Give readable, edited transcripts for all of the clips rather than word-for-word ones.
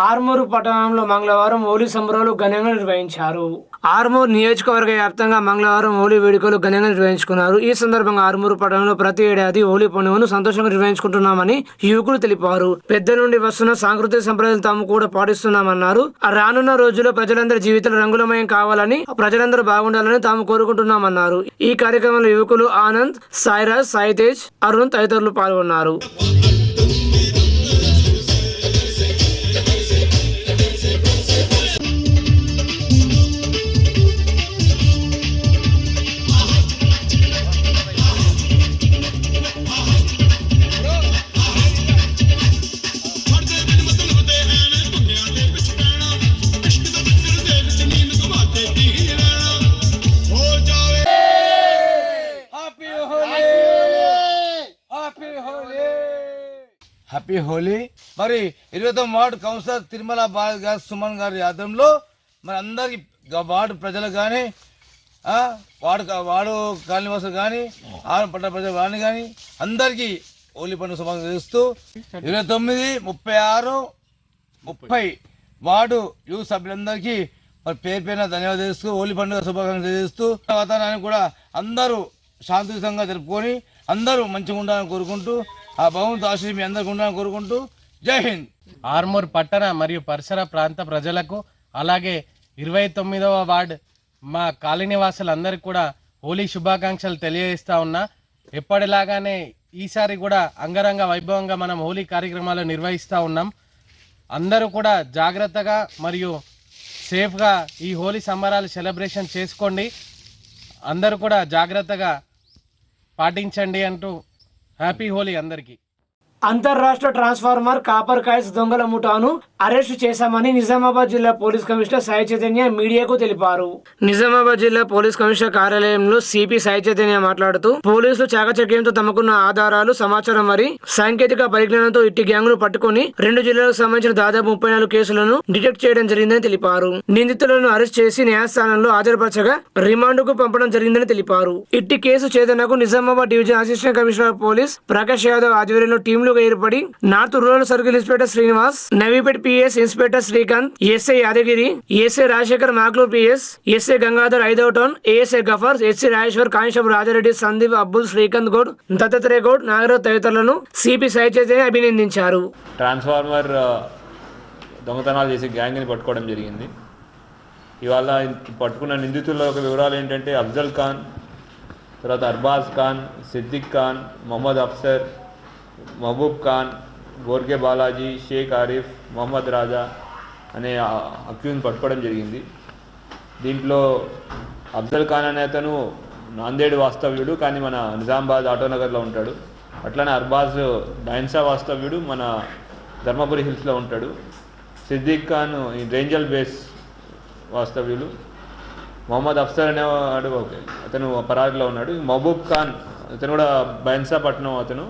ఆర్మూరు పట్టణంలో మంగళవారం హోలీ సంబరాలు ఘనంగా నిర్వహించారు. ఆర్మూరు నియోజకవర్గ వ్యాప్తంగా మంగళవారం హోలీ వేడుకలు ఘనంగా నిర్వహించుకున్నారు. ఈ సందర్భంగా ఆర్మూరు పట్టణంలో ప్రతి ఏడాది హోలీ పండుగను సంతోషంగా నిర్వహించుకుంటున్నామని యువకులు తెలిపారు. పెద్ద నుండి వస్తున్న సాంస్కృతిక సంప్రదాయాలు తాము కూడా పాటిస్తున్నామన్నారు. రానున్న రోజుల్లో ప్రజలందరి జీవితాలు రంగులమయం కావాలని, ప్రజలందరూ బాగుండాలని తాము కోరుకుంటున్నామన్నారు. ఈ కార్యక్రమంలో యువకులు ఆనంద్, సాయిరాజ్, సాయితేజ్, అరుణ్ తదితరులు పాల్గొన్నారు. హ్యాపీ హోలీ. మరి 29వ వార్డు కౌన్సిలర్ తిరుమల బాలాజీ గారు, సుమన్ గారి ఆధ్వర్యంలో మరి అందరికి వార్డు ప్రజలకు కానీ, వార్డు కాలనీవాసులు కానీ, పట్ట ప్రజలు కానీ అందరికీ హోలీ పండుగ శుభాకాంక్షలు చేస్తూ 29, 36, 30 వార్డు యూత్ సభ్యులందరికీ మరి పేరు పేరున ధన్యవాదాలు చేస్తూ హోలీ పండుగ శుభాకాంక్షలు చేస్తూ వాతావరణాన్ని కూడా అందరూ శాంతియుతంగా జరుపుకొని అందరూ మంచిగా ఉండాలని కోరుకుంటూ, ఆ భగవంతుడి ఆశీస్సు మీ అందరికీ ఉండాలని కోరుకుంటూ జై హింద్. ఆర్మూర్ పట్టణ మరియు పరిసర ప్రాంత ప్రజలకు, అలాగే 29వ వార్డ్ మా కాలనీవాసులందరికీ కూడా హోలీ శుభాకాంక్షలు తెలియజేస్తా ఉన్నా. ఎప్పటిలాగానే ఈసారి కూడా అంగరంగ వైభవంగా మనం హోలీ కార్యక్రమాలు నిర్వహిస్తూ ఉన్నాం. అందరూ కూడా జాగ్రత్తగా మరియు సేఫ్గా ఈ హోలీ సంబరాలు సెలబ్రేషన్ చేసుకోండి. అందరూ కూడా జాగ్రత్తగా పాటించండి అంటూ హ్యాపీ హోలీ అందరికీ. అంతర్రాష్ట్ర ట్రాన్స్ఫార్మర్ కాపర్ కాయిల్స్ దొంగల ముఠాను అరెస్టు చేశామని నిజామాబాద్ జిల్లా పోలీస్ కమిషనర్ సాయి చైతన్య మీడియాకు తెలిపారు. నిజామాబాద్ జిల్లా పోలీస్ కమిషనర్ కార్యాలయంలో సిపి సాయి చైతన్య మాట్లాడుతూ, పోలీసులు చాకచక్యంతో తమకున్న ఆధారాలు, సమాచారం మరియు సాంకేతిక పరిజ్ఞానంతో ఇట్టి గ్యాంగ్ను పట్టుకుని 2 జిల్లాలకు సంబంధించిన దాదాపు 34 కేసులను డిటెక్ట్ చేయడం జరిగిందని తెలిపారు. నిందితులను అరెస్ట్ చేసి న్యాయస్థానంలో హాజరుపరచగా రిమాండ్కు పంపడం జరిగిందని తెలిపారు. ఇట్టి కేసు ఛేదనకు Nizamabad division assistant commissioner of police Prakash Yadav ఆధ్వర్యంలో టీంలు ఏర్పడి north rural circle inspector Srinivas, Navipet PS inspector Srikanth, SI Yadagiri, SI Rajasekhar, Makloor PS, SI Gangadhar 5వ town, ASI Gafar, SC Rajeshwar, constable Rajareddy, Sandeep, Abbul, Srikanth Goud, Dattatreya Goud, Nagaraj తదితరులను సిపి సాయి చైతన్య అభినందించారు. ట్రాన్స్ఫార్మర్ దొంగతనాలు చేసి గ్యాంగ్ని పట్టుకోవడం జరిగింది. ఇవాళ పట్టుకున్న నిందితుల వివరాలు ఏంటంటే అఫ్జల్ ఖాన్, తర్వాత అర్బాజ్ ఖాన్, సిద్దిక్ ఖాన్, మొహమ్మద్ అఫ్సర్, మహబూబ్ ఖాన్, గోర్గే బాలాజీ, షేక్ ఆరిఫ్, మొహమ్మద్ రాజా అనే అక్యూజ్ని పట్టుకోవడం జరిగింది. దీంట్లో అఫ్జల్ ఖాన్ అనే అతను నాందేడ్ వాస్తవ్యుడు, కానీ మన నిజామాబాద్ ఆటోనగర్లో ఉంటాడు. అట్లానే అర్బాజ్ డైన్సా వాస్తవ్యుడు, మన ధర్మపురి హిల్స్లో ఉంటాడు. సిద్దిక్ ఖాన్ ఈ రేంజల్ బేస్ వాస్తవ్యులు. మొహమ్మద్ అఫ్సర్ అనేవాడు అతను పరారీలో ఉన్నాడు. మహబూబ్ ఖాన్ అతను కూడా బైన్సాపట్నం అతను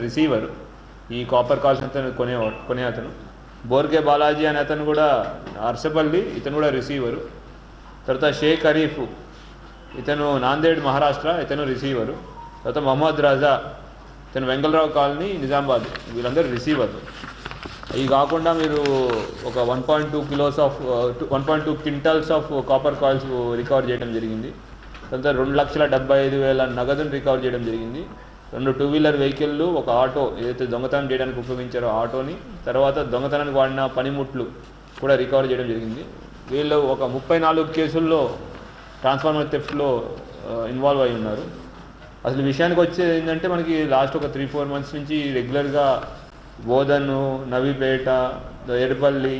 రిసీవర్, ఈ కాపర్ కాల్స్ అతను కొనే అతను. బోర్గే బాలాజీ అనే అతను కూడా అర్సపల్లి, ఇతను కూడా రిసీవరు. తర్వాత షేక్ అరీఫ్ ఇతను నాందేడ్ మహారాష్ట్ర, ఇతను రిసీవరు. తర్వాత మొహమ్మద్ రాజా ఇతను వెంగళరావు కాలనీ నిజామాబాద్, వీళ్ళందరూ రిసీవర్లు. ఇవి కాకుండా మీరు ఒక 1.2 quintals of copper coils recover చేయడం జరిగింది. తర్వాత 2,75,000 నగదును రికవర్ చేయడం జరిగింది. 2 2-వీలర్ వెహికల్లు, ఒక ఆటో ఏదైతే దొంగతనం చేయడానికి ఉపయోగించారో ఆటోని, తర్వాత దొంగతనానికి వాడిన పనిముట్లు కూడా రికవర్ చేయడం జరిగింది. వీళ్ళు ఒక 34 కేసుల్లో ట్రాన్స్ఫార్మర్ థెఫ్ట్లో ఇన్వాల్వ్ అయి ఉన్నారు. అసలు విషయానికి వచ్చేది ఏంటంటే, మనకి లాస్ట్ ఒక 3-4 మంత్స్ నుంచి రెగ్యులర్గా బోధను, నవీపేట, ఎడపల్లి,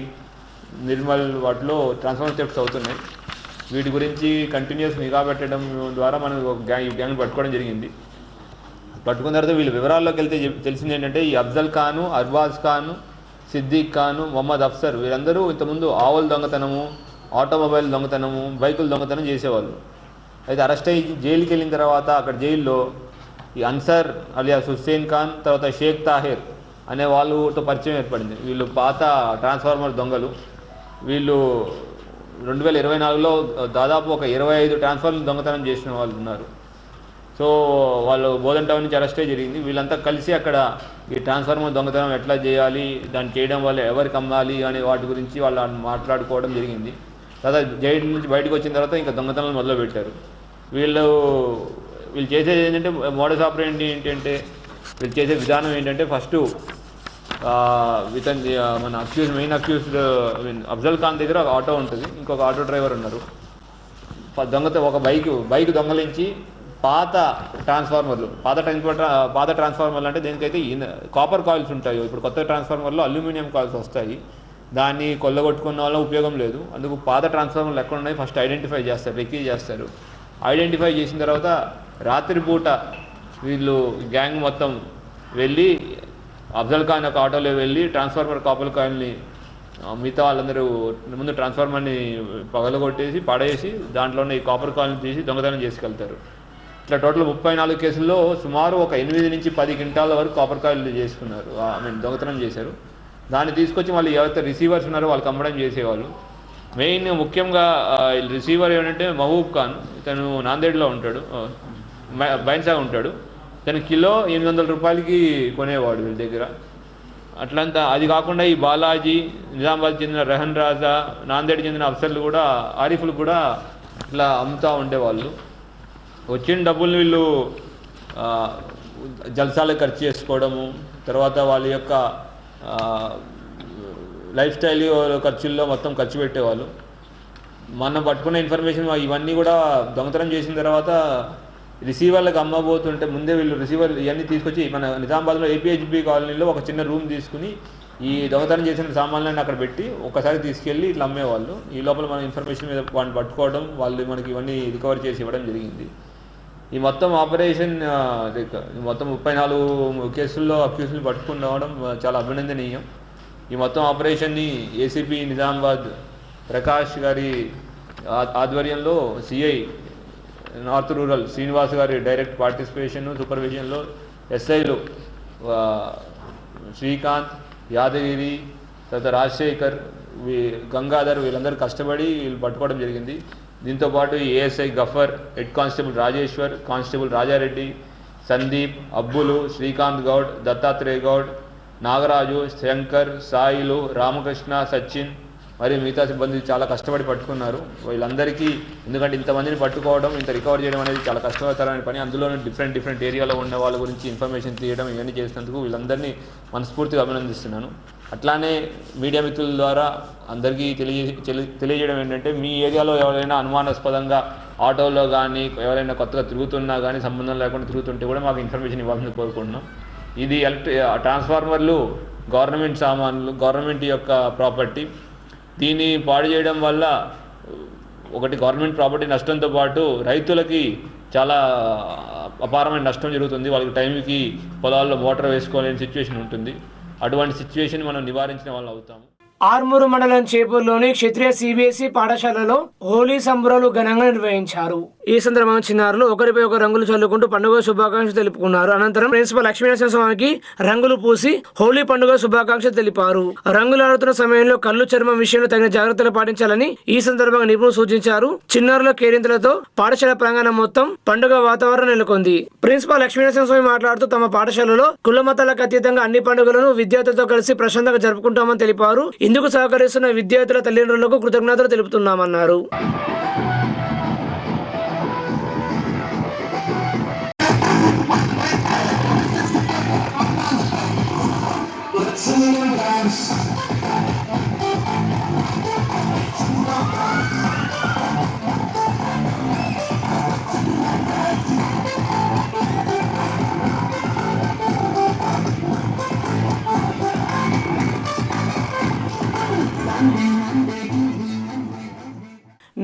నిర్మల్ వాటిలో ట్రాన్స్ఫార్మర్ థెఫ్ట్స్ అవుతున్నాయి. వీటి గురించి కంటిన్యూస్ నిఘా పెట్టడం ద్వారా మనం ఈ గ్యాంగ్ పట్టుకోవడం జరిగింది. పట్టుకున్న తర్వాత వీళ్ళ వివరాల్లోకి వెళ్తే తెలిసింది ఏంటంటే, ఈ అఫ్జల్ ఖాను, అర్బాజ్ ఖాను, సిద్దిక్ ఖాను, మొహమ్మద్ అఫ్సర్ వీళ్ళందరూ ఇంతకుముందు ఆవుల దొంగతనము, ఆటోమొబైల్ దొంగతనము, బైకుల దొంగతనం చేసేవాళ్ళు. అయితే అరెస్ట్ అయ్యి జైలుకి వెళ్ళిన తర్వాత అక్కడ జైల్లో ఈ అన్సర్ అలియాస్ హుస్సేన్ ఖాన్, తర్వాత షేక్ తాహిర్ అనే వాళ్ళతో పరిచయం ఏర్పడింది. వీళ్ళు పాత ట్రాన్స్ఫార్మర్ దొంగలు. వీళ్ళు 2024లో దాదాపు ఒక 25 ట్రాన్స్ఫార్మర్ దొంగతనం చేసిన వాళ్ళు ఉన్నారు. సో వాళ్ళు బోధన్ టౌన్ నుంచి అరెస్టే జరిగింది. వీళ్ళంతా కలిసి అక్కడ ఈ ట్రాన్స్ఫార్మర్ దొంగతనం ఎట్లా చేయాలి, దాన్ని చేయడం వల్ల ఎవరికి అమ్మాలి అనే వాటి గురించి వాళ్ళు మాట్లాడుకోవడం జరిగింది. తర్వాత జైలు నుంచి బయటకు వచ్చిన తర్వాత ఇంకా దొంగతనాలు మొదలుపెట్టారు. వీళ్ళు చేసేది ఏంటంటే మోడస్ ఆపరేండి ఏంటంటే వీళ్ళు చేసే విధానం ఏంటంటే ఫస్ట్ మన మెయిన్ అక్యూజ్డ్ అఫ్జల్ ఖాన్ దగ్గర ఒక ఆటో ఉంటుంది, ఇంకొక ఆటో డ్రైవర్ ఉన్నారు. ఒక బైక్ దొంగలించి పాత ట్రాన్స్ఫార్మర్లు అంటే దేనికైతే కాపర్ కాయిల్స్ ఉంటాయి. ఇప్పుడు కొత్త ట్రాన్స్ఫార్మర్లో అల్యూమినియం కాయిల్స్ వస్తాయి, దాన్ని కొల్లగొట్టుకున్న వల్ల ఉపయోగం లేదు. అందుకు పాత ట్రాన్స్ఫార్మర్లు ఎక్కడ ఉన్నాయి ఫస్ట్ ఐడెంటిఫై చేస్తారు, రెక్కీ చేస్తారు. ఐడెంటిఫై చేసిన తర్వాత రాత్రిపూట వీళ్ళు గ్యాంగ్ మొత్తం వెళ్ళి అఫ్జల్ ఖాన్ ఒక ఆటోలో వెళ్ళి ట్రాన్స్ఫార్మర్ కాపర్ కాయిల్ని మిగతా వాళ్ళందరూ ముందు ట్రాన్స్ఫార్మర్ని పగలగొట్టేసి పడేసి దాంట్లోనే ఈ కాపర్ కాయిల్ని తీసి దొంగతనం చేసుకెళ్తారు. ఇట్లా టోటల్ 34 కేసుల్లో సుమారు ఒక 8 నుంచి 10 క్వింటాల వరకు కాపర్ కాయిల్ చేసుకున్నారు, దొంగతనం చేశారు. దాన్ని తీసుకొచ్చి వాళ్ళు ఎవరైతే రిసీవర్స్ ఉన్నారో వాళ్ళకి అమ్మడం చేసేవాళ్ళు. ముఖ్యంగా రిసీవర్ ఏమంటే మహబూబ్ ఖాన్, ఇతను నాందేడ్లో ఉంటాడు, బైన్సా ఉంటాడు. తను కిలో 800 రూపాయలకి కొనేవాడు వీళ్ళ దగ్గర. అట్లంతా అది కాకుండా ఈ బాలాజీ, నిజామాబాద్ చెందిన రెహన్ రాజా, నాందేడ్ చెందిన అఫ్సర్లు కూడా ఆరిఫ్లు కూడా ఇట్లా అమ్ముతూ ఉండేవాళ్ళు. వచ్చిన డబ్బులు వీళ్ళు జల్సాలకు ఖర్చు చేసుకోవడము, తర్వాత వాళ్ళ యొక్క లైఫ్ స్టైల్ ఖర్చుల్లో మొత్తం ఖర్చు పెట్టేవాళ్ళు. మనం పట్టుకున్న ఇన్ఫర్మేషన్ ఇవన్నీ కూడా దొంగతనం చేసిన తర్వాత రిసీవర్లకు అమ్మబోతుంటే ముందే వీళ్ళు రిసీవర్ ఇవన్నీ తీసుకొచ్చి మన నిజామాబాద్లో ఏపీహెచ్బి కాలనీలో ఒక చిన్న రూమ్ తీసుకుని ఈ దొంగతనం చేసిన సామాన్లన్నీ అక్కడ పెట్టి ఒకసారి తీసుకెళ్ళి ఇట్లా అమ్మేవాళ్ళు. ఈ లోపల మన ఇన్ఫర్మేషన్ మీద వాళ్ళని పట్టుకోవడం, వాళ్ళు మనకి ఇవన్నీ రికవర్ చేసి ఇవ్వడం జరిగింది. ఈ మొత్తం ఆపరేషన్ మొత్తం 34 కేసుల్లో అక్యూజ్ని పట్టుకుని రావడం చాలా అభినందనీయం. ఈ మొత్తం ఆపరేషన్ని ఏసీపీ నిజామాబాద్ ప్రకాష్ గారి ఆధ్వర్యంలో సిఐ నార్త్ రూరల్ శ్రీనివాస్ గారి డైరెక్ట్ పార్టిసిపేషన్ సూపర్విజన్లో ఎస్ఐలు శ్రీకాంత్, యాదగిరి, తర్వాత రాజశేఖర్, గంగాధర్ వీళ్ళందరూ కష్టపడి వీళ్ళు పట్టుకోవడం జరిగింది. దీంతోపాటు ASI Gafar, head constable Rajeshwar, constable Rajareddy, Sandeep, Abbulu, Srikanth Goud, Dattatreya Goud, Nagaraju, Shankar, Sailu, Ramakrishna, Sachin మరియు మిగతా సిబ్బంది చాలా కష్టపడి పట్టుకున్నారు. వీళ్ళందరికీ ఎందుకంటే ఇంతమందిని పట్టుకోవడం, ఇంత రికవర్ చేయడం అనేది చాలా కష్టతరమైన పని. అందులోనూ డిఫరెంట్ ఏరియాలో ఉన్న వాళ్ళ గురించి ఇన్ఫర్మేషన్ తీయడం ఇవన్నీ చేసినందుకు వీళ్ళందరినీ మనస్ఫూర్తిగా అభినందిస్తున్నాను. అట్లానే మీడియా మిత్రుల ద్వారా అందరికీ తెలియజేయడం ఏంటంటే మీ ఏరియాలో ఎవరైనా అనుమానాస్పదంగా ఆటోలో కానీ ఎవరైనా కొత్తగా తిరుగుతున్నా కానీ సంబంధం లేకుండా తిరుగుతుంటే కూడా మాకు ఇన్ఫర్మేషన్ ఇవ్వాలని కోరుకుంటున్నాం. ఇది ట్రాన్స్ఫార్మర్లు గవర్నమెంట్ సామాన్లు, గవర్నమెంట్ యొక్క ప్రాపర్టీ. దీన్ని పాడు చేయడం వల్ల ఒకటి గవర్నమెంట్ ప్రాపర్టీ నష్టంతో పాటు రైతులకి చాలా అపారమైన నష్టం జరుగుతుంది. వాళ్ళకి టైంకి పొలాల్లో మోటార్ వేసుకోలేని సిచ్యువేషన్ ఉంటుంది. అటువంటి సిచ్యువేషన్ మనం నివారించిన వాళ్ళు అవుతాము. ఆర్మూరు మండలం చేపూరులోని క్షత్రియ సిబిఎస్ఈ పాఠశాలలో హోలీ సంబరాలు ఘనంగా నిర్వహించారు. ఈ సందర్భంగా చిన్నారులు ఒకరిపై ఒక రంగులు చల్లుకుంటూ పండుగ శుభాకాంక్షలు తెలుపుకున్నారు. అనంతరం ప్రిన్సిపల్ లక్ష్మీనరసింహ స్వామికి రంగులు పూసి హోలీ పండుగ శుభాకాంక్షలు తెలిపారు. రంగులు ఆడుతున్న సమయంలో కళ్ళు, చర్మం విషయంలో తగిన జాగ్రత్తలు పాటించాలని ఈ సందర్భంగా నిపుణులు సూచించారు. చిన్నారుల కేరింతలతో పాఠశాల ప్రాంగణం మొత్తం పండుగ వాతావరణం నెలకొంది. ప్రిన్సిపల్ లక్ష్మీనరసింహ స్వామి మాట్లాడుతూ తమ పాఠశాలలో కుల మతాలకు అతీతంగా అన్ని పండుగలను విద్యార్థులతో కలిసి ప్రశాంతంగా జరుపుకుంటామని తెలిపారు. ఇందుకు సహకరిస్తున్న విద్యార్థుల తల్లిదండ్రులకు కృతజ్ఞతలు తెలుపుతున్నామన్నారు.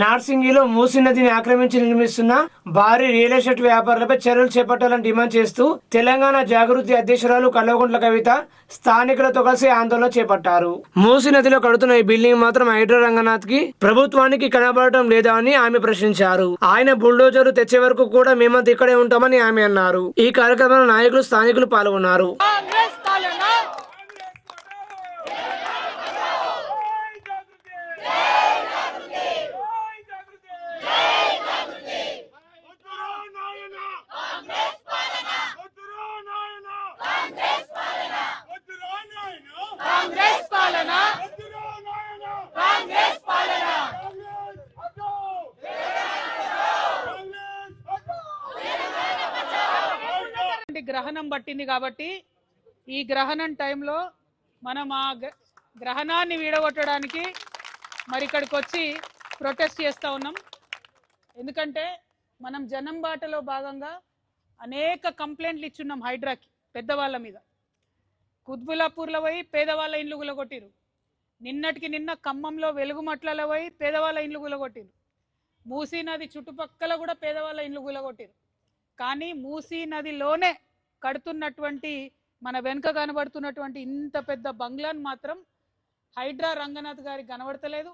నార్సింగిలో మూసీ నదిని ఆక్రమించి నిర్మిస్తున్న భారీ రియల్ ఎస్టేట్ వ్యాపారులపై చర్యలు చేపట్టాలని డిమాండ్ చేస్తూ తెలంగాణ జాగృతి అధ్యక్షురాలు కల్వకుంట్ల కవిత స్థానికులతో కలిసి ఆందోళన చేపట్టారు. మూసీ నదిలో కడుతున్న ఈ బిల్డింగ్ మాత్రం హైడ్రో రంగనాథ్ కి ప్రభుత్వానికి కనబడటం లేదా అని ఆమె ప్రశ్నించారు. ఆయన బుల్డోజర్ తెచ్చే వరకు కూడా మేమంతా ఇక్కడే ఉంటామని ఆమె అన్నారు. ఈ కార్యక్రమంలో నాయకులు, స్థానికులు పాల్గొన్నారు. గ్రహణం పట్టింది కాబట్టి ఈ గ్రహణం టైంలో మనం ఆ గ్రహణాన్ని వీడగొట్టడానికి మరి ఇక్కడికి వచ్చి ప్రొటెస్ట్ చేస్తూ ఉన్నాం. ఎందుకంటే మనం జనం బాటలో భాగంగా అనేక కంప్లైంట్లు ఇచ్చున్నాం హైడ్రాకి పెద్దవాళ్ళ మీద. కుత్బులాపూర్లో పోయి పేదవాళ్ళ ఇండ్లు గులగొట్టిరు. నిన్నటికి నిన్న ఖమ్మంలో వెలుగుమట్లలో పోయి పేదవాళ్ళ ఇండ్లు గులగొట్టిరు. మూసీ నది చుట్టుపక్కల కూడా పేదవాళ్ళ ఇండ్లు గులగొట్టిరు. కానీ మూసీ నదిలోనే కడుతున్నటువంటి మన వెనుక కనబడుతున్నటువంటి ఇంత పెద్ద బంగ్లాను మాత్రం హైడ్రా రంగనాథ్ గారికి కనబడతలేదు,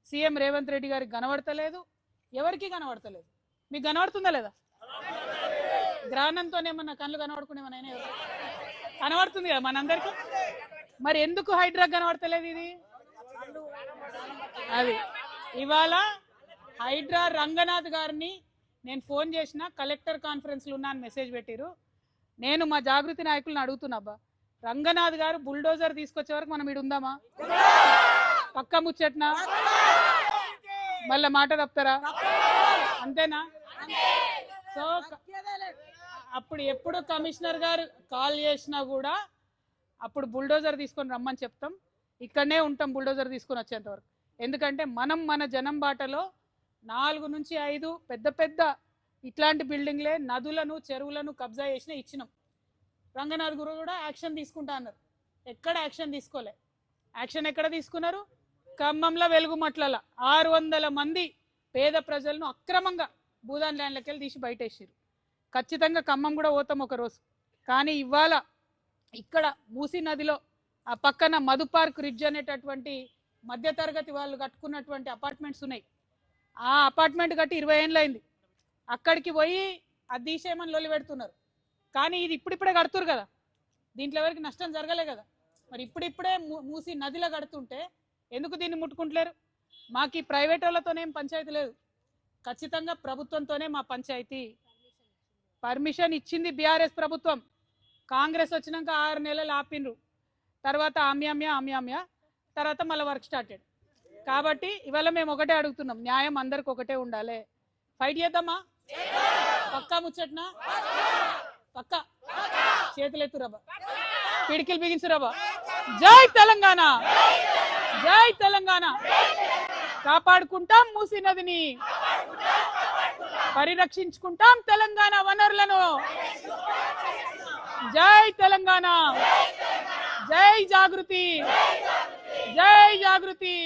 సీఎం రేవంత్ రెడ్డి గారికి కనబడతలేదు, ఎవరికి కనబడతలేదు. మీకు కనబడుతుందా లేదా? గ్రహణంతోనే మన కళ్ళు కనబడుకునేమనైనా కనబడుతుంది కదా మనందరికీ. మరి ఎందుకు హైడ్రా కనబడతలేదు? ఇది అది ఇవాళ హైడ్రా రంగనాథ్ గారిని నేను ఫోన్ చేసిన, కలెక్టర్ కాన్ఫరెన్స్లో ఉన్నా అని మెసేజ్ పెట్టిరు. నేను మా జాగృతి నాయకులను అడుగుతున్నా, రంగనాథ్ గారు బుల్డోజర్ తీసుకొచ్చే వరకు మనం ఇడు ఉందామా? పక్క ముచ్చట్నా? మళ్ళీ మాట తప్పుతారా? అంతేనా? సో అప్పుడు ఎప్పుడు కమిషనర్ గారు కాల్ చేసినా కూడా అప్పుడు బుల్డోజర్ తీసుకొని రమ్మని చెప్తాం. ఇక్కడనే ఉంటాం బుల్డోజర్ తీసుకొని వచ్చేంత వరకు. ఎందుకంటే మనం మన జనం బాటలో 4 నుంచి 5 పెద్ద పెద్ద ఇట్లాంటి బిల్డింగ్లే నదులను చెరువులను కబ్జా చేసిన ఇచ్చినాం. రంగనాథ్ గురు కూడా యాక్షన్ తీసుకుంటా అన్నారు. ఎక్కడ యాక్షన్ తీసుకోలే. యాక్షన్ ఎక్కడ తీసుకున్నారు? ఖమ్మంలో వెలుగుమట్లలో 600 మంది పేద ప్రజలను అక్రమంగా భూదాన్ ల్యాండ్లకి వెళ్ళి తీసి బయటేసారు. ఖచ్చితంగా ఖమ్మం కూడా పోతాం ఒకరోజు. కానీ ఇవాళ ఇక్కడ మూసీ నదిలో ఆ పక్కన మధు పార్క్ రిడ్జ్ అనేటటువంటి మధ్యతరగతి వాళ్ళు కట్టుకున్నటువంటి అపార్ట్మెంట్స్ ఉన్నాయి. ఆ అపార్ట్మెంట్ కట్టి 20 ఏళ్ళు అయింది. అక్కడికి పోయి అది తీసేయమని లొల్లి పెడుతున్నారు. కానీ ఇది ఇప్పుడిప్పుడే కడుతురు కదా, దీంట్లో ఎవరికి నష్టం జరగలే కదా. మరి ఇప్పుడిప్పుడే మూసి నదిలో కడుతుంటే ఎందుకు దీన్ని ముట్టుకుంటలేరు? మాకు ఈ ప్రైవేట్ వాళ్ళతోనేం పంచాయతీ లేదు, ఖచ్చితంగా ప్రభుత్వంతోనే మా పంచాయతీ. పర్మిషన్ ఇచ్చింది బీఆర్ఎస్ ప్రభుత్వం. కాంగ్రెస్ వచ్చినాక 6 నెలలు ఆపిండ్రు. తర్వాత ఆమ్యామ్య తర్వాత మళ్ళీ వర్క్ స్టార్టెడ్. కాబట్టి ఇవాళ మేము ఒకటే అడుగుతున్నాం, న్యాయం అందరికి ఒకటే ఉండాలి. ఫైట్ చేద్దామా? పక్కా ముచ్చట్నా? పక్కా చేతులు ఎత్తురబ్బా, పిడికిలు బిగించురబ్బా. జై తెలంగాణ, జై తెలంగాణ. కాపాడుకుంటాం మూసీ నదిని, పరిరక్షించుకుంటాం తెలంగాణ వనరులను. జై తెలంగాణ, జై జాగృతి, జై జాగృతి.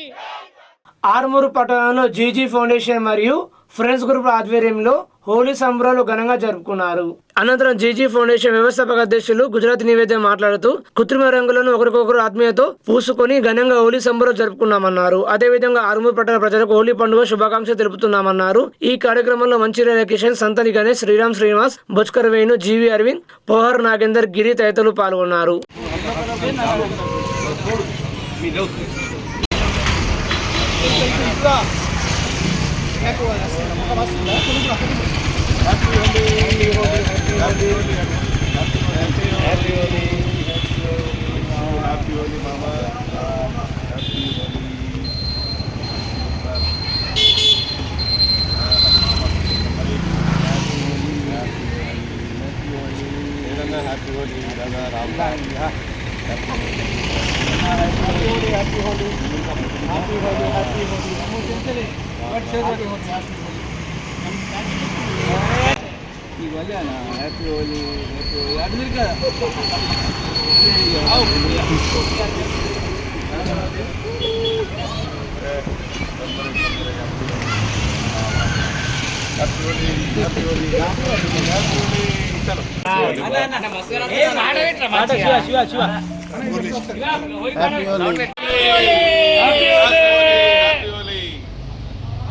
ఆర్మూరు పట్టణంలో జీజీ ఫౌండేషన్ మరియు ఫ్రెండ్స్ గ్రూప్ ఆధ్వర్యంలో హోలీ సంబరాలు ఘనంగా జరుపుకున్నారు. అనంతరం జీజీ ఫౌండేషన్ వ్యవస్థాపక అధ్యక్షులు గుజరాత్ నివేద్య మాట్లాడుతూ కృత్రిమ రంగులను ఒకరికొకరు ఆత్మీయతో పూసుకొని ఘనంగా హోలీ సంబరాలు జరుపుకున్నామన్నారు. అదేవిధంగా ఆర్మూరు పట్టణ ప్రజలకు హోలీ పండుగ శుభాకాంక్షలు తెలుపుతున్నామన్నారు. ఈ కార్యక్రమంలో మంచిర్యాల కిషన్, సంతని గణేష్, శ్రీరామ్ శ్రీనివాస్, బొచ్కర్ వేణు, జీవి అరవింద్, పోహర్ నాగేందర్, గిరి తదితరులు పాల్గొన్నారు.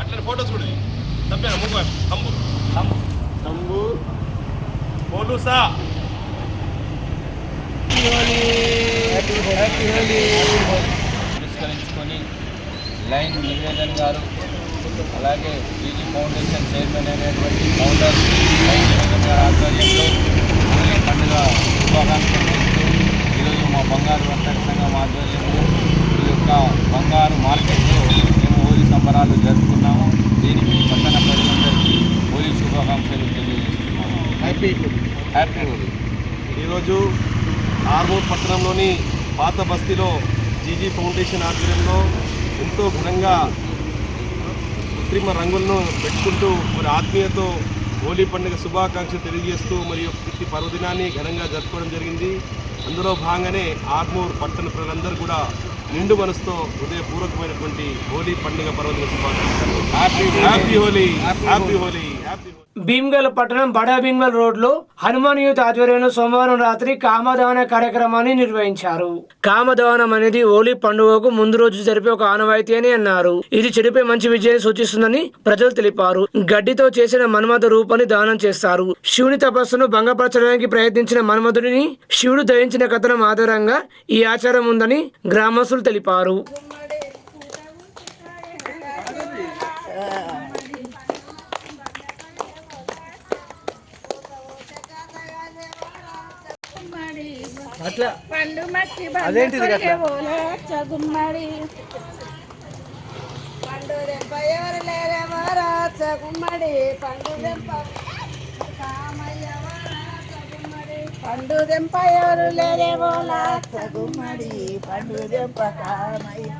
అట్లా ఫోటోస్ కూడా పోలుసా పురస్కరించుకొని లైన్ నివేదన్ గారు, అలాగే జీజీ ఫౌండేషన్ చైర్మన్ అయినటువంటి ఫౌండర్ లైన్ నివేదన్ గారి ఆధ్వర్యంలో హోలీ పండుగ శుభాకాంక్షలు చేస్తూ ఈరోజు మా బంగారు వర్తక సంఘం ఆధ్వర్యంలో ఈ యొక్క బంగారు మార్కెట్లో మేము హోలీ సంబరాలు జరుపుకున్నాము. దీనికి పట్టణ ప్రజలందరికీ హోలీ శుభాకాంక్షలు తెలియజేస్తున్నాము. హ్యాపీ హోలీ. ఆర్మూర్ పట్టణంలోని పాత బస్తీలో జీజీ ఫౌండేషన్ ఆధ్వర్యంలో ఎంతో ఘనంగా కృత్రిమ రంగులను పెట్టుకుంటూ మరి ఆత్మీయతో హోలీ పండుగ శుభాకాంక్షలు తెలియజేస్తూ మరియు ప్రతి పర్వదినాన్ని ఘనంగా జరుపుకోవడం జరిగింది. అందులో భాగంగానే ఆర్మూర్ పట్టణ ప్రజలందరూ కూడా నిండు మనసుతో హృదయపూర్వకమైనటువంటి హోలీ పండుగ పర్వదిన శుభాకాంక్షలు. Happy Holi, happy Holi, happy. Bheemgal పట్టణం బడా భీమ్గల్ రోడ్లో హనుమాన్ యూత్ ఆధ్వర్యంలో సోమవారం రాత్రి కామదహన కార్యక్రమాన్ని నిర్వహించారు. కామదహనం అనేది హోలీ పండుగకు ముందు రోజు జరిపే ఒక ఆనవాయితీ అని అన్నారు. ఇది చెడుపై మంచి విజయాన్ని సూచిస్తుందని ప్రజలు తెలిపారు. గడ్డితో చేసిన మన్మథ రూపాన్ని దానం చేస్తారు. శివుని తపస్సును భంగపరచడానికి ప్రయత్నించిన మన్మథుడిని శివుడు దయించిన కథనం ఆధారంగా ఈ ఆచారం ఉందని గ్రామస్తులు తెలిపారు. పండు మట్టి గుమ్మడి పండు దెంప ఎవరు లేరేమో రాచ గుమ్మడి పండు దెంప పండు దెంప ఎవరు లేరేమో రాచ గుమ్మడి పండు దెంప కామయ్య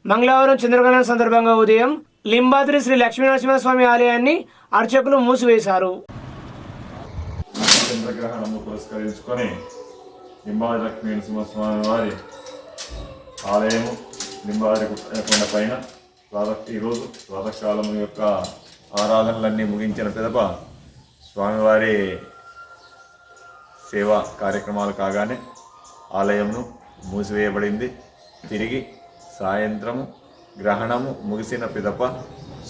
మంగళవారం చంద్రగ్రహణం సందర్భంగా ఉదయం లింబాద్రి శ్రీ లక్ష్మీనరసింహస్వామి ఆలయాన్ని అర్చకులు మూసివేశారు. చంద్రగ్రహణము పురస్కరించుకొని లింబాద్రి లక్ష్మీనరసింహస్వామి వారి ఆలయము లింబాద్రి కొండ పైన ఈరోజు ప్రాతకాలం యొక్క ఆరాధనలన్నీ ముగించిన పిదప స్వామివారి సేవా కార్యక్రమాలు కాగానే ఆలయంను మూసివేయబడింది. తిరిగి సాయంత్రము గ్రహణము ముగిసిన పిదప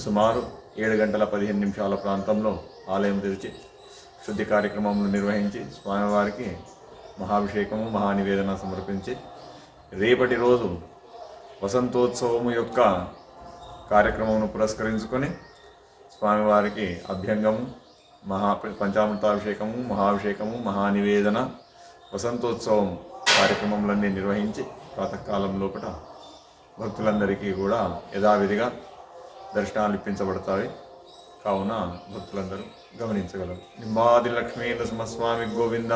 సుమారు 7:15 ప్రాంతంలో ఆలయం తెరిచి శుద్ధి కార్యక్రమములు నిర్వహించి స్వామివారికి మహాభిషేకము మహానివేదన సమర్పించి రేపటి రోజు వసంతోత్సవము యొక్క కార్యక్రమమును పురస్కరించుకొని స్వామివారికి అభ్యంగము పంచామృతాభిషేకము మహాభిషేకము మహానివేదన వసంతోత్సవం కార్యక్రమములన్నీ నిర్వహించి ప్రాతకాలం లోపల భక్తులందరికీ కూడా యథావిధిగా దర్శనాలు ఇప్పించబడతాయి. కావున భక్తులందరూ గమనించగలరు. లింబాద్రి లక్ష్మీనరసింహస్వామి గోవింద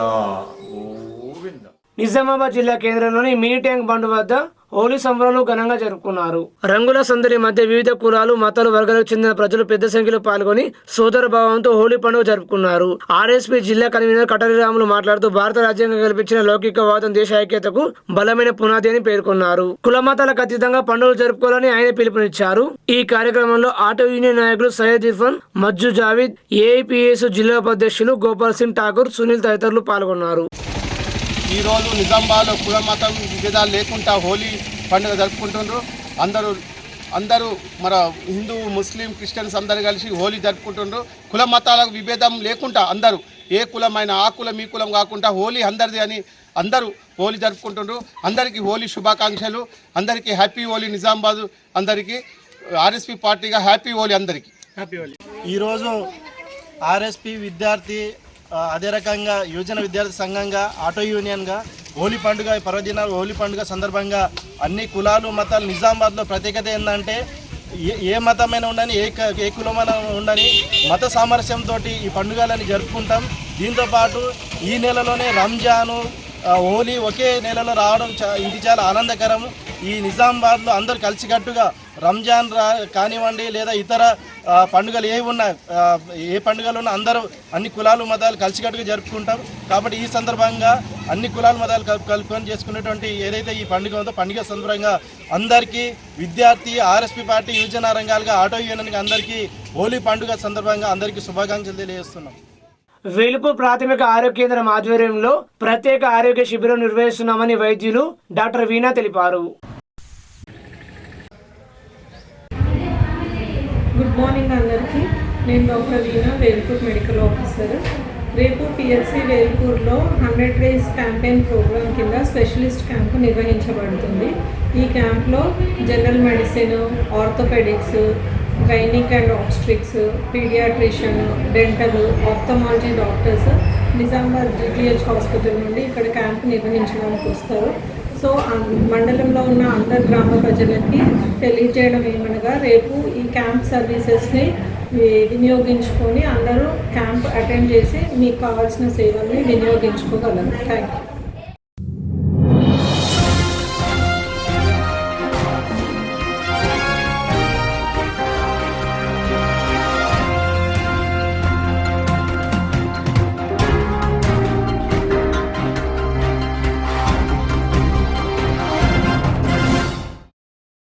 గోవింద. నిజామాబాద్ జిల్లా కేంద్రంలోని మినీ ట్యాంక్ బండ్ వద్ద హోలీ సంబరాలు ఘనంగా జరుపుకున్నారు. రంగుల సందడి మధ్య వివిధ కులాలు మతాలు వర్గాలకు చెందిన ప్రజలు పెద్ద సంఖ్యలో పాల్గొని సోదర భావంతో హోలీ పండుగ జరుపుకున్నారు. ఆర్ఎస్పీ జిల్లా కన్వీనర్ కటరి రాములు మాట్లాడుతూ భారత రాజ్యాంగం కల్పించిన లౌకికవాదం దేశ ఐక్యతకు బలమైన పునాది అని పేర్కొన్నారు. కుల మతాలకు అతీతంగా పండుగలు జరుపుకోవాలని ఆయన పిలుపునిచ్చారు. ఈ కార్యక్రమంలో ఆటో యూనియన్ నాయకులు సయ్యద్ ఇర్ఫాన్, మజ్జు జావీద్, ఏఐపిఎస్ జిల్లా ఉపాధ్యక్షులు గోపాల్ సింగ్ ఠాకూర్, సునీల్ తదితరులు పాల్గొన్నారు. ఈరోజు నిజామాబాద్లో కుల మతం విభేదాలు లేకుండా హోలీ పండుగ జరుపుకుంటున్నారు. అందరూ మన హిందూ ముస్లిం క్రిస్టియన్స్ అందరూ కలిసి హోలీ జరుపుకుంటున్నారు. కుల మతాలకు విభేదం లేకుండా అందరూ ఏ కులమైన ఆ కులం ఈ కులం కాకుండా హోలీ అందరిది అని అందరూ హోలీ జరుపుకుంటున్నారు. అందరికీ హోలీ శుభాకాంక్షలు. అందరికీ హ్యాపీ హోలీ. నిజామాబాద్ అందరికీ ఆర్ఎస్పీ పార్టీగా హ్యాపీ హోలీ. అందరికీ హ్యాపీ హోలీ. ఈరోజు ఆర్ఎస్పీ విద్యార్థి అదే రకంగా యువజన విద్యార్థి సంఘంగా ఆటో యూనియన్గా హోలీ పండుగ పర్వదినాలు హోలీ పండుగ సందర్భంగా అన్ని కులాలు మతాలు నిజామాబాద్లో ప్రత్యేకత ఏంటంటే ఏ మతమైనా ఉండని ఏ కులమైనా ఉండని మత సామరస్యంతో ఈ పండుగలని జరుపుకుంటాం. దీంతోపాటు ఈ నెలలోనే రంజాను హోలీ ఒకే నెలలో రావడం ఇది చాలా ఆనందకరం. ఈ నిజామాబాద్లో అందరూ కలిసికట్టుగా రంజాన్ కానివ్వండి లేదా ఇతర పండుగలు ఏ ఉన్నా ఏ పండుగలు ఉన్నా అందరూ అన్ని కులాలు మతాలు కలిసికట్టుగా జరుపుకుంటాం. కాబట్టి ఈ సందర్భంగా అన్ని కులాలు మతాలు కలుపుకొని చేసుకునేటువంటి ఏదైతే ఈ పండుగ ఉందో పండుగ సందర్భంగా అందరికీ విద్యార్థి ఆర్ఎస్పీ పార్టీ యువజన రంగాలుగా ఆటో యూనియన్గా అందరికీ హోలీ పండుగ సందర్భంగా అందరికీ శుభాకాంక్షలు తెలియజేస్తున్నాం. వేలుపూర్ ప్రాథమిక ఆరోగ్య కేంద్రం ఆధ్వర్యంలో ప్రత్యేక ఆరోగ్య శిబిరం నిర్వహిస్తున్నామని వైద్యులు డాక్టర్ వీణా తెలిపారు. గుడ్ మార్నింగ్ అందరికీ. నేను doctor Veena, Velpur medical officer. రేపు పిఎస్సి వేల్పూర్లో 100 డేస్ క్యాంపెయిన్ ప్రోగ్రామ్ కింద స్పెషలిస్ట్ క్యాంపు నిర్వహించబడుతుంది. ఈ క్యాంప్లో general medicine, orthopaedics, gynaec and obstetrics, paediatrician, dental, ophthalmology doctors Nizamabad GGH hospital నుండి ఇక్కడ క్యాంప్ నిర్వహించడానికి వస్తారు. సో మండలంలో ఉన్న అందరు గ్రామ ప్రజలకి తెలియజేయడం ఏమనగా రేపు ఈ క్యాంప్ సర్వీసెస్ని వినియోగించుకొని అందరూ క్యాంప్ అటెండ్ చేసి మీకు కావాల్సిన సేవల్ని వినియోగించుకోగలరు. Thank you.